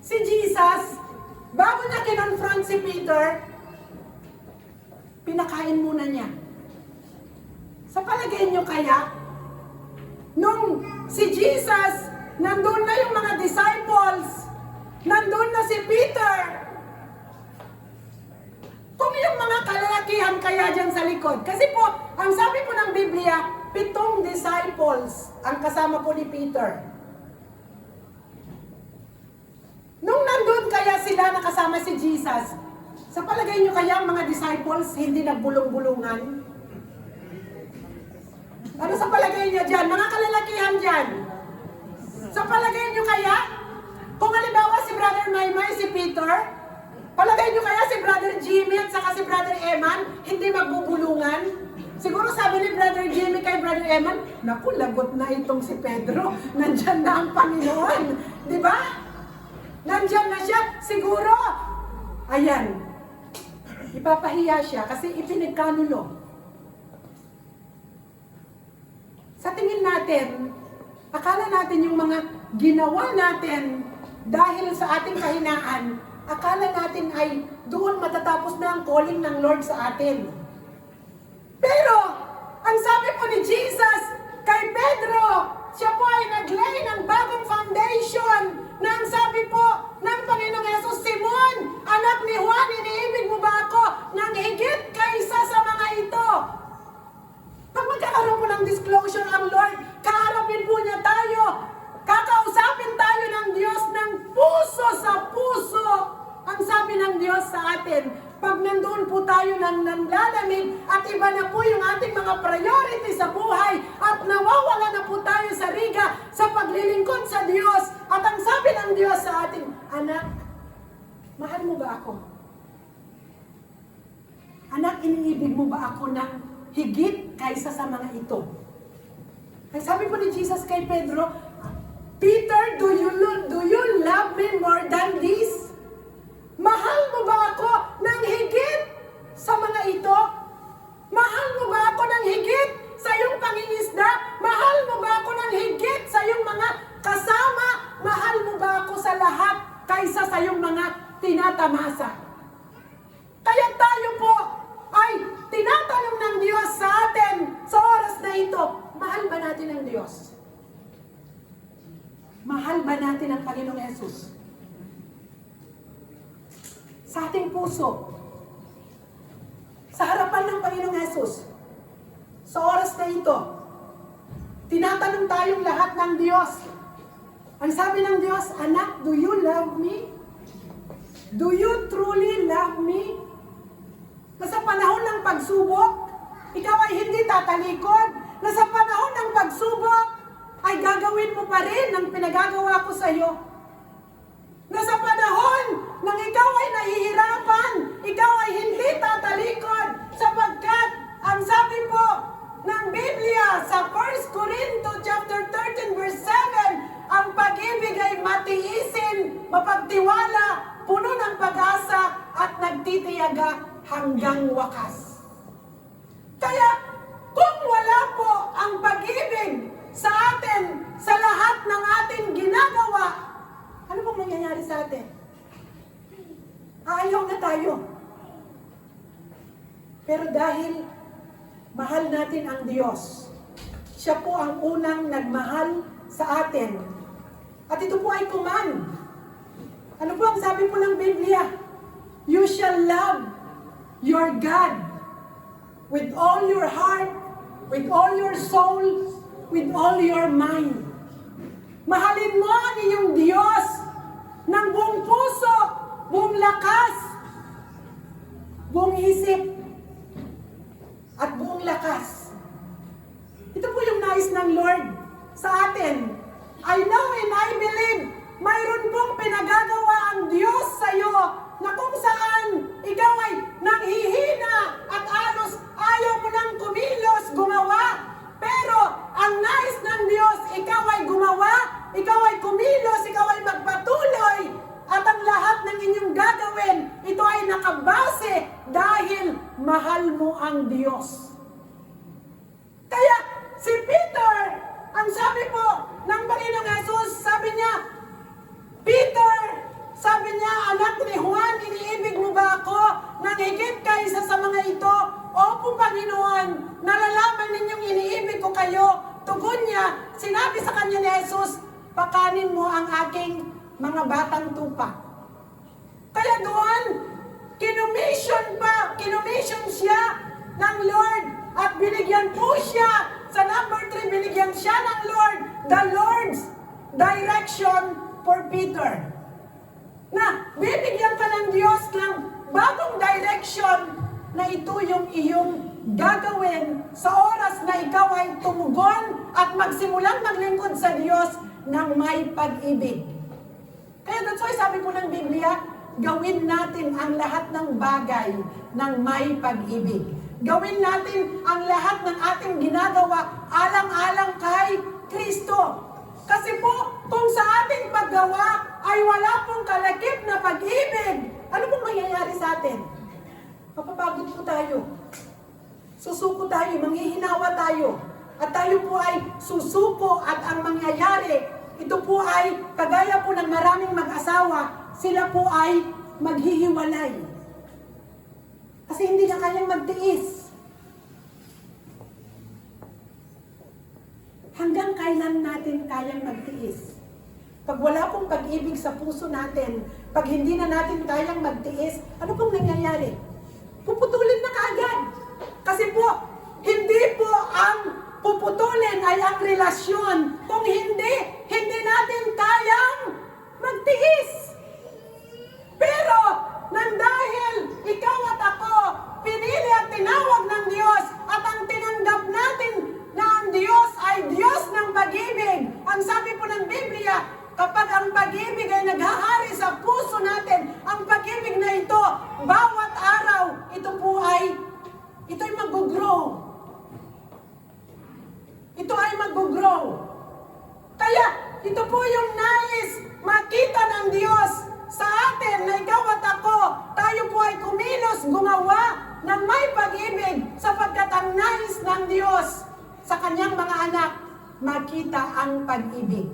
A: Si Jesus, bago niya kinonfront si Peter, pinakain muna niya. Sa palagay niyo kaya, nung si Jesus, nandun na yung mga disciples, nandun na si Peter, kung yung mga kalalakihan kaya dyan sa likod. Kasi po, ang sabi po ng Biblia, 7 disciples ang kasama po ni Peter. Nung nandun kaya sila nakasama si Jesus, sa palagay nyo kaya ang mga disciples hindi nagbulong-bulungan? Ano sa palagay nyo dyan? Mga kalalakihan dyan. Sa palagay nyo kaya, kung halimbawa si Brother Maymay, si Peter, palagay nyo kaya si Brother Jimmy at saka si Brother Eman, hindi magbubulungan? Siguro sabi ni Brother Jimmy kay Brother Eman, naku, lagot na itong si Pedro, nandyan na ang Panginoon. Di ba? Nandyan na siya. Siguro, ayan, ipapahiya siya kasi ipinagkanulo. Sa tingin natin, akala natin yung mga ginawa natin dahil sa ating kahinaan, akala natin ay doon matatapos na ang calling ng Lord sa atin. Pero, ang sabi po ni Jesus kay Pedro, siya po ay naglay ng bagong foundation na ang sabi po ng Panginoong Hesus, Simon, anak ni Juan, iniibig mo ba ako ng higit kaysa sa mga ito? Pag magkakaroon po ng disclosure ang Lord, kaharapin po niya tayo, kakausapin tayo ng Diyos ng puso sa puso. Ang sabi ng Diyos sa atin, pag nandoon po tayo ng nanlalamig at iba na po yung ating mga priority sa buhay at nawawala na po tayo sa riga sa paglilingkod sa Diyos at ang sabi ng Diyos sa atin, anak, mahal mo ba ako? Anak, iniibig mo ba ako ng higit kaysa sa mga ito? Ay sabi po ni Jesus kay Pedro, Peter, do you love me more than this? Mahal mo ba ako ng higit sa mga ito? Mahal mo ba ako ng higit sa iyong pangingisda? Mahal mo ba ako ng higit sa iyong mga kasama? Mahal mo ba ako sa lahat kaysa sa iyong mga tinatamasa? Kaya tayo po ay tinatanong ng Diyos sa atin sa oras na ito, mahal ba natin ang Diyos? Mahal ba natin ang Panginoong Hesus? Sa ating puso, sa harapan ng Panginoong Hesus, sa oras na ito, tinatanong tayong lahat ng Diyos. Ang sabi ng Diyos, anak, do you love me? Do you truly love me? Na sa panahon ng pagsubok, ikaw ay hindi tatalikod. Na sa panahon ng pagsubok, ay gagawin mo pa rin ang pinagagawa ko sa iyo. Na sa panahon nang ikaw ay nahihirapan, ikaw ay hindi tatalikod sapagkat ang sabi po ng Biblia sa 1 Corinto chapter 13 verse 7, ang pag-ibig ay matiisin, mapagtiwala, puno ng pag-asa at nagtitiyaga hanggang wakas. Kaya kung wala po ang pag-ibig sa atin, sa lahat ng ating ginagawa, ano pong nangyayari sa atin? Ayaw na tayo. Pero dahil mahal natin ang Diyos, siya po ang unang nagmahal sa atin. At ito po ay command. Ano po ang sabi po ng Biblia? You shall love your God with all your heart, with all your soul, with all your mind. Mahalin mo ang iyong Diyos ng buong puso, buong lakas, buong isip, at buong lakas. Ito po yung nais ng Lord sa atin. I know and I believe mayroon pong pinagagawa ang Diyos sa iyo na kung saan ikaw ay nanghihina at alos ayaw mo nang kumilos, gumawa. Pero ang nais ng Diyos, ikaw ay gumawa, ikaw ay kumilos, ikaw ay magpatuloy. At ang lahat ng inyong gagawin, ito ay nakabase dahil mahal mo ang Diyos. Kaya si Peter, ang sabi po ng Panginoong Jesus, sabi niya, Peter, sabi niya, anak ni Juan, iniibig mo ba ako nang higit kaysa sa mga ito? Opo, Panginoon, nalalaman ninyong iniibig ko kayo. Tugon niya, sinabi sa kanya ni Jesus, pakanin mo ang aking mga batang tupa. Kaya doon, kinumission siya ng Lord at binigyan po siya, sa number 3, binigyan siya ng Lord, the Lord's direction for Peter. Na bibigyan ka ng Diyos ng bagong direction na ito yung iyong gagawin sa oras na ikaw ay tumugon at magsimulang maglingkod sa Diyos ng may pag-ibig. Kaya that's why sabi po ng Biblia, gawin natin ang lahat ng bagay ng may pag-ibig. Gawin natin ang lahat ng ating ginagawa alang-alang kay Kristo. Kasi po, kung sa ating paggawa ay wala pong kalakip na pag-ibig, ano pong mangyayari sa atin? Mapapagod po tayo. Susuko tayo, manghihinawa tayo. At tayo po ay susuko at ang mangyayari, ito po ay, kagaya po ng maraming mag-asawa, sila po ay maghihiwalay. Kasi hindi na kayang magtiis. Hanggang kailan natin kayang magtiis? Pag wala pong pag-ibig sa puso natin, pag hindi na natin kayang magtiis, ano pong nangyayari? Puputulin na kaagad. Kasi po, hindi po ang puputulin ay ang relasyon. Kung hindi natin kayang magtiis. Pero, nang dahil ikaw at ako, pinili at tinawag ng Diyos, at ang tinanggap natin na ang Diyos ay Diyos ng pag-ibig. Ang sabi po ng Biblia, kapag ang pag-ibig ay naghahari sa puso natin, ang pag-ibig na ito, bawat araw, ito'y mag-grow. Ito ay mag-grow. Kaya, ito po yung nais makita ng Diyos sa atin na ikaw at ako, tayo po ay kumilos, gumawa ng may pag-ibig sapagkat ang nais ng Diyos sa kanyang mga anak, makita ang pag-ibig.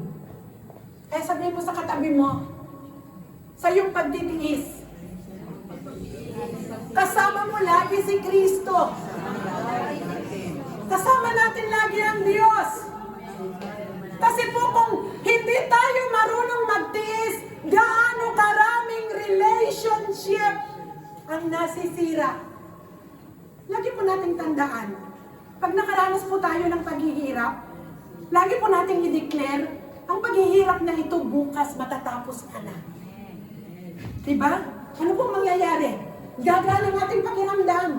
A: Kaya sabihin mo sa katabi mo, sa iyong pagtitiis, kasama mo lagi si Kristo. Kasama natin lagi ang Diyos. Kasi po kung hindi tayo marunong magtiis, gaano karaming relationship ang nasisira. Lagi po nating tandaan, pag nakaranas po tayo ng paghihirap, lagi po nating i-declare, ang paghihirap na ito bukas matatapos ka na. Diba? Ano pong mangyayari? Gagana ang ating pakiramdam.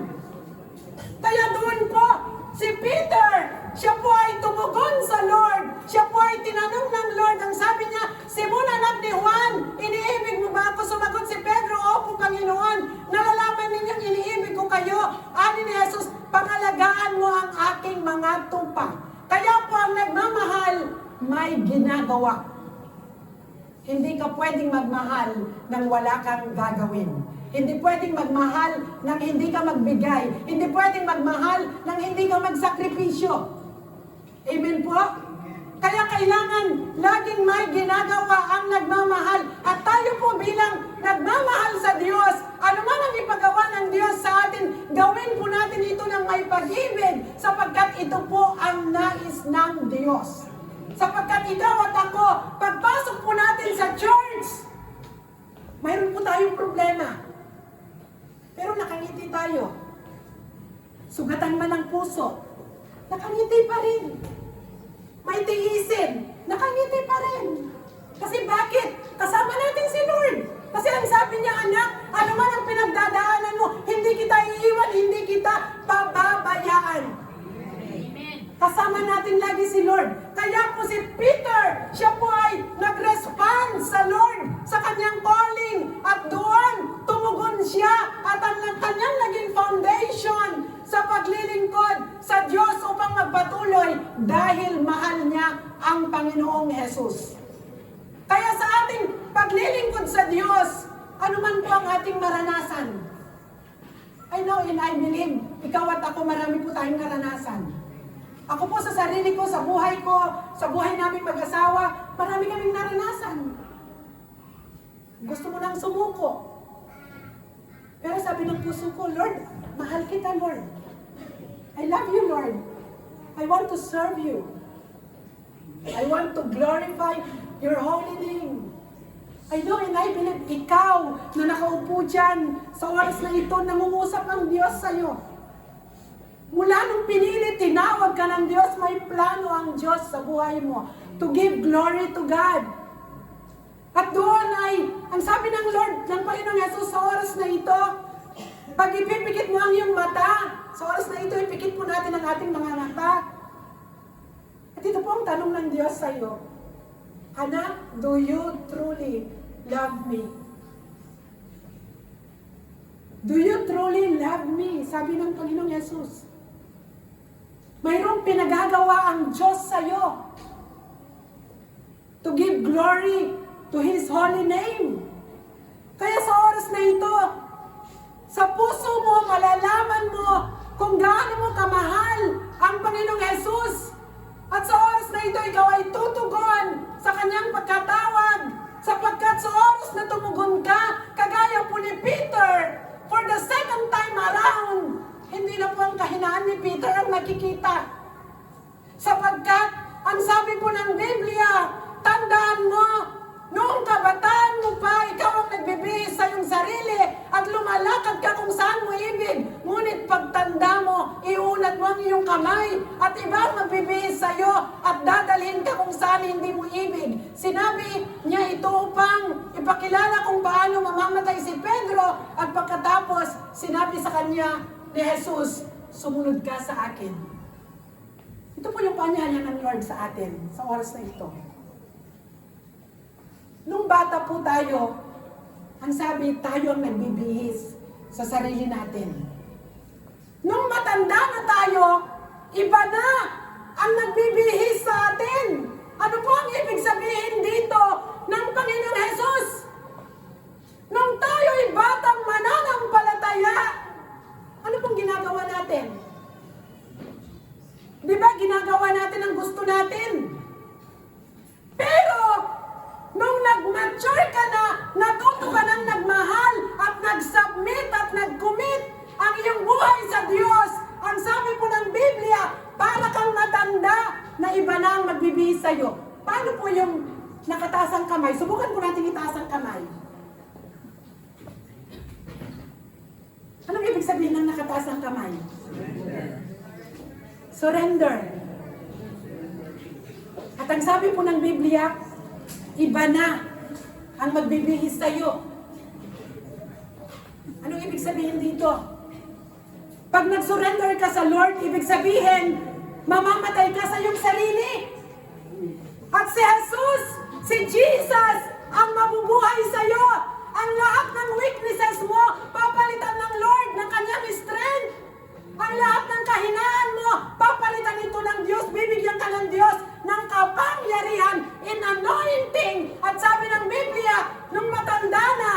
A: Kaya doon po, si Peter, siya po ay tumugon sa Lord. Siya po ay tinanong ng Lord. Ang sabi niya, Simon anak ni Juan, iniibig mo ba ako? Sumagot si Pedro, opo Panginoon. Nalalaman ninyong iniibig ko kayo. Ani ni Jesus, pangalagaan mo ang aking mga tupa. Kaya po ang nagmamahal, may ginagawa. Hindi ka pwedeng magmahal nang wala kang gagawin. Hindi pwedeng magmahal nang hindi ka magbigay. Hindi pwedeng magmahal nang hindi ka magsakripisyo. Amen po? Kaya kailangan laging may ginagawa ang nagmamahal. At tayo po bilang nagmamahal sa Diyos, ano man ang ipagawa ng Diyos sa atin, gawin po natin ito ng may pag-ibig sapagkat ito po ang nais ng Diyos. Sapagkat ikaw at ako, pagpasok po natin sa church, mayroon po tayong problema. Pero nakangiti tayo. Sugatan man ang puso, nakangiti pa rin. may tiisin, nakangiti pa rin. Kasi bakit? Kasama natin si Lord. Kasi ang sabi niya, anak, ano man ang pinagdadaanan mo, hindi kita iiwan, hindi kita pababayaan. Kasama natin lagi si Lord. Kaya po si Peter, siya po ay nag-respond sa Lord, sa kanyang calling. At doon, tumugon siya. At ang kanyang naging foundation sa paglilingkod sa Diyos upang magpatuloy dahil mahal niya ang Panginoong Jesus. Kaya sa ating paglilingkod sa Diyos, ano man po ang ating maranasan. I know and I believe, ikaw at ako, marami po tayong naranasan. Ako po sa sarili ko, sa buhay naming mag-asawa, marami kaming naranasan. Gusto mo nang sumuko. Pero sabi ng puso ko, Lord, mahal kita, Lord. I love you, Lord. I want to serve you. I want to glorify your holy name. I know and I believe ikaw na nakaupo dyan sa oras na ito, nangungusap ang Diyos sa'yo. Mula nung pinili, tinawag ka ng Diyos, may plano ang Diyos sa buhay mo to give glory to God. At doon ay, ang sabi ng Lord, ng Panginoong Jesus sa oras na ito, pag ipipikit mo ang iyong mata, sa oras na ito, ipikit po natin ang ating mga mata. At ito po ang tanong ng Diyos sa iyo, anak, do you truly love me? Do you truly love me? Sabi ng Panginoong Jesus. Mayroong pinagagawa ang Diyos sa iyo to give glory to His holy name. Kaya sa oras na ito, sa puso mo, malalaman mo kung gaano mo kamahal ang Panginoong Jesus. At sa oras na ito, ikaw ay tutugon sa kanyang pagkatawag. Sapagkat sa oras na tumugon ka, kagaya po ni Peter, for the second time around, hindi na po ang kahinaan ni Peter ang nakikita. Sapagkat, ang sabi po ng Biblia, tandaan mo, noong kabataan mo pa, ikaw ang nagbibihis sa iyong sarili at lumalakad ka kung saan mo ibig. Ngunit pagtanda mo, iunat mo ang iyong kamay at iba ang magbibihis sa iyo at dadalhin ka kung saan hindi mo ibig. Sinabi niya ito upang ipakilala kung paano mamamatay si Pedro at pagkatapos, sinabi sa kanya ni Jesus, sumunod ka sa akin. Ito po yung panyaya ng Lord sa atin sa oras na ito. Nung bata po tayo, ang sabi, tayo ang nagbibihis sa sarili natin. Nung matanda na tayo, iba na ang nagbibihis sa atin. Ano po ang ibig sabihin dito ng Panginoong Jesus? Nung tayo'y batang mananampalataya, ano pong ginagawa natin? Di ba ginagawa natin ang gusto natin? Pero, nung nag-mature ka na, natuto ka ng nagmahal at nag-submit at nag-commit ang iyong buhay sa Diyos, ang sabi po ng Biblia, para kang matanda na iba na ang magbibihis sa'yo. Paano po yung nakataas ang kamay? Subukan po natin itaas ang kamay. Anong ibig sabihin ng nakataas ang kamay? Surrender. At ang sabi po ng Biblia, iba na ang magbibihis sa'yo. Anong ibig sabihin dito? Pag nag-surrender ka sa Lord, ibig sabihin, mamamatay ka sa iyong sarili. At si Jesus, si Jesus, ang mabubuhay sa'yo. Ang lahat ng weaknesses mo, papalitan ng Lord ng kanyang strength. Ang lahat ng kahinaan mo, papalitan ito ng Diyos. Bibigyan ka ng Diyos ng kapangyarihan in anointing. At sabi ng Biblia, nung matanda na,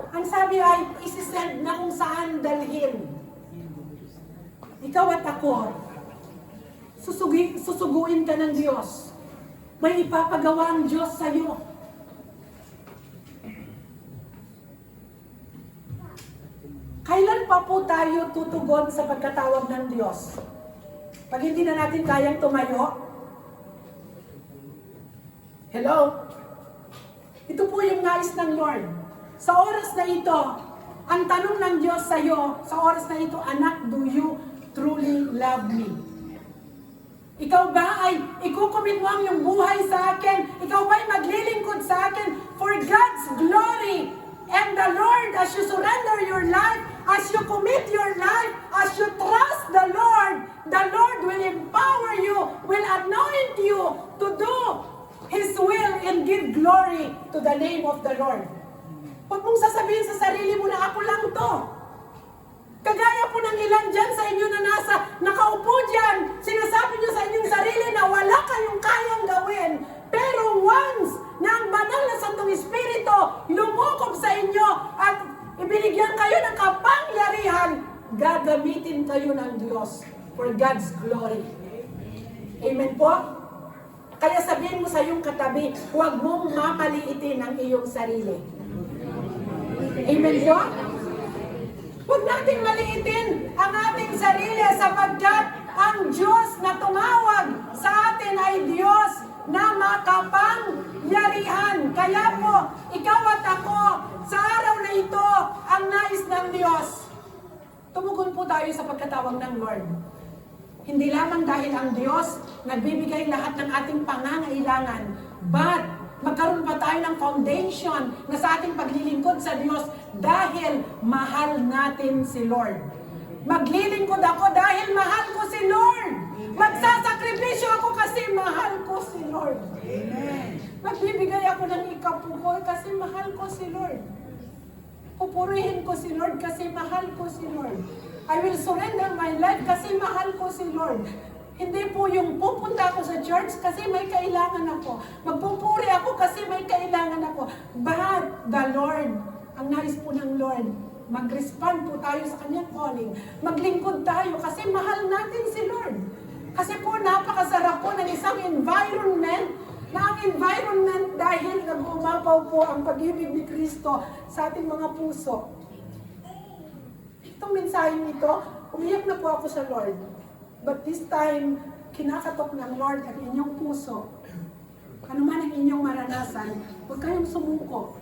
A: ang sabi ay isisend na kung saan dalhin. Ikaw at ako, susuguin ka ng Diyos. May ipapagawa ang Diyos sa iyo. Kailan pa po tayo tutugon sa pagkatawag ng Diyos? Pag hindi na natin kayang tumayo? Hello? Ito po yung nais ng Lord. Sa oras na ito, ang tanong ng Diyos sa iyo, sa oras na ito, anak, do you truly love me? Ikaw ba ay ikukumit mo ang iyong buhay sa akin? Ikaw ba ay maglilingkod sa akin for God's glory? And the Lord, as you surrender your life, as you commit your life, as you trust the Lord will empower you, will anoint you to do His will and give glory to the name of the Lord. Huwag mong sasabihin sa sarili mo na ako lang to. Kagaya po ng ilan dyan sa inyo na nakaupo dyan, sinasabi nyo sa inyong sarili na wala kayong kayang gawin. Pero once na ang banal na Santong Espiritu lumukob sa inyo at ibinigyan kayo ng kapangyarihan, gagamitin kayo ng Diyos for God's glory. Amen po? Kaya sabihin mo sa iyong katabi, huwag mong mamaliitin ang iyong sarili. Amen po? Huwag nating maliitin ang ating sarili sapagkat ang Diyos na tumawag sa atin ay Diyos na makapangyarihan. Kaya po, ikaw at ako, sa araw na ito, ang nais ng Diyos. Tumugon po tayo sa pagkatawag ng Lord. Hindi lamang dahil ang Diyos nagbibigay lahat ng ating pangangailangan, but magkaroon pa tayo ng foundation na sa ating paglilingkod sa Diyos dahil mahal natin si Lord. Maglilingkod ako dahil mahal ko si Lord. Magsasakripisyo ako kasi mahal ko si Lord. Amen. Magbibigay ako ng ikapukoy kasi mahal ko si Lord. Pupurihin ko si Lord kasi mahal ko si Lord. I will surrender my life kasi mahal ko si Lord. Hindi po yung pupunta ako sa church kasi may kailangan ako. Magpupuri ako kasi may kailangan ako. But the Lord, ang nais po ng Lord, mag-respond po tayo sa kanyang calling. Maglingkod tayo kasi mahal natin si Lord. Kasi po napakasarap po ng isang environment na ang environment dahil nag-umapaw po ang pag-ibig ni Kristo sa ating mga puso. Itong mensaheng ito, umiyak na po ako sa Lord. But this time, kinakatok ng Lord ang inyong puso. Ano man ang inyong maranasan, huwag kayong sumuko.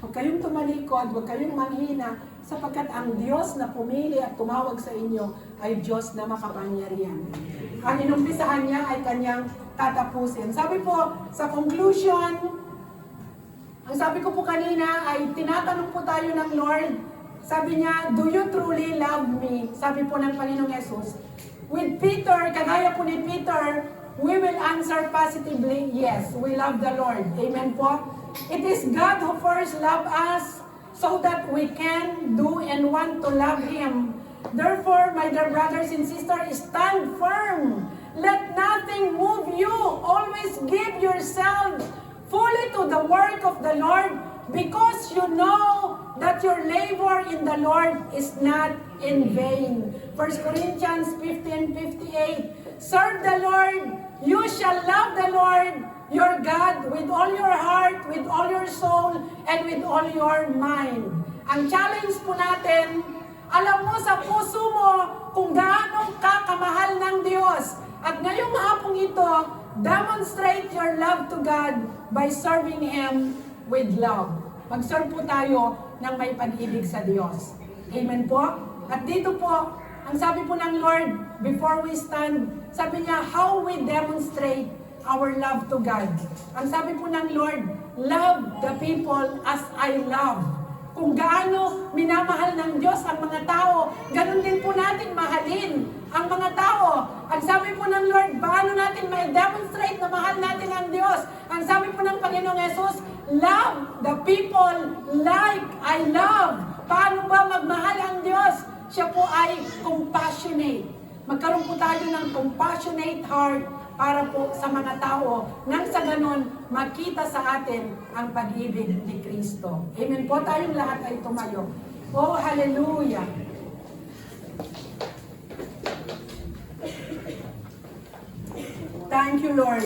A: Huwag kayong tumalikod, huwag kayong manghina, sapagkat ang Diyos na pumili at tumawag sa inyo ay Diyos na makapangyarihan. Ang inumpisahan niya ay kanyang tatapusin. Sabi po, sa conclusion, ang sabi ko po kanina ay tinatanong po tayo ng Lord. Sabi niya, do you truly love me? Sabi po ng Panginoong Yesus. With Peter, kagaya po ni Peter, we will answer positively, yes, we love the Lord. Amen po? It is God who first loved us so that we can do and want to love Him. Therefore, my dear brothers and sisters, stand firm. Let nothing move you. Always give yourself fully to the work of the Lord because you know that your labor in the Lord is not in vain. 1 Corinthians 15:58. Serve the Lord, you shall love the Lord, your God, with all your heart, with all your soul, and with all your mind. Ang challenge po natin, alam mo sa puso mo kung gaano ka kamahal ng Diyos. At ngayong hapong ito, demonstrate your love to God by serving Him with love. Mag-serve po tayo ng may pag-ibig sa Diyos. Amen po? At dito po, ang sabi po ng Lord, before we stand, sabi niya, how we demonstrate our love to God. Ang sabi po ng Lord, love the people as I love. Kung gaano minamahal ng Diyos ang mga tao, ganun din po natin mahalin ang mga tao. Ang sabi po ng Lord, paano natin may demonstrate na mahal natin ang Diyos? Ang sabi po ng Panginoong Yesus, love the people like I love. Paano ba magmahal ang Diyos? Siya po ay compassionate. Magkaroon po tayo ng compassionate heart para po sa mga tao nang sa ganon makita sa atin ang pag-ibig ni Kristo. Amen po, tayong lahat ay tumayo. Oh, hallelujah! Thank you, Lord.